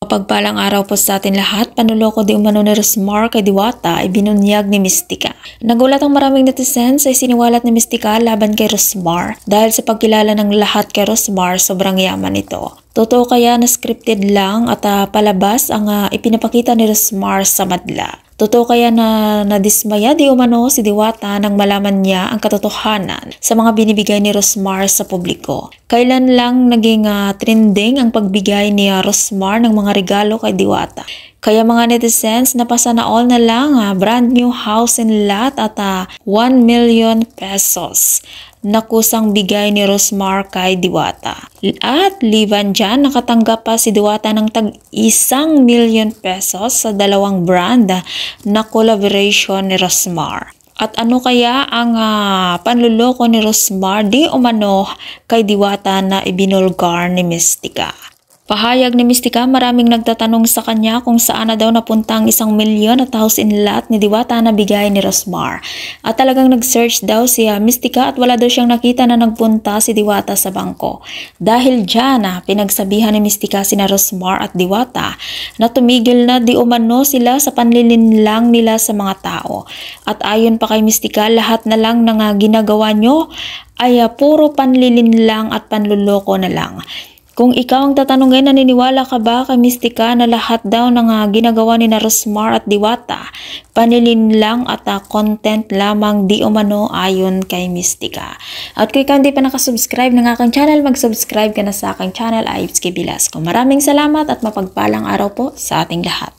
Pagpalang araw po sa atin lahat, panuloko di umano ni Rosmar kay Diwata ay binunyag ni Mystica. Nagulat ang maraming netizens ay siniwalat ni Mystica laban kay Rosmar dahil sa pagkilala ng lahat kay Rosmar sobrang yaman nito. Totoo kaya na scripted lang at palabas ang ipinapakita ni Rosmar sa madla? Totoo kaya na nadismaya di umano si Diwata nang malaman niya ang katotohanan sa mga binibigay ni Rosmar sa publiko? Kailan lang naging trending ang pagbigay ni Rosmar ng mga regalo kay Diwata? Kaya mga netizens, napasa na all na lang brand new house and lot at 1 million pesos na kusang bigay ni Rosmar kay Diwata. At liban dyan, nakatanggap pa si Diwata ng tag 1 million pesos sa dalawang brand na collaboration ni Rosmar. At ano kaya ang panluloko ni Rosmar di umano kay Diwata na ibinulgar ni Mystica? Pahayag ni Mystica, maraming nagtatanong sa kanya kung saan na daw napunta ang 1 milyon at house in lot ni Diwata na bigay ni Rosmar. At talagang nag-search daw si Mystica at wala daw siyang nakita na nagpunta si Diwata sa bangko. Dahil dyan, pinagsabihan ni Mystica sina Rosmar at Diwata na tumigil na di umano sila sa panlilinlang nila sa mga tao. At ayon pa kay Mystica, lahat na lang ng ginagawa nyo ay puro panlilinlang at panluloko na lang. Kung ikaw ang tatanungin, naniniwala ka ba kay Mystica na lahat daw ng ginagawa ni na Rosmar at Diwata panlilinlang at content lamang di umano ayon kay Mystica? At kung ikaw hindi pa nakasubscribe ng aking channel, mag-subscribe ka na sa aking channel, Ives K. Velasco. Maraming salamat at mapagpalang araw po sa ating lahat.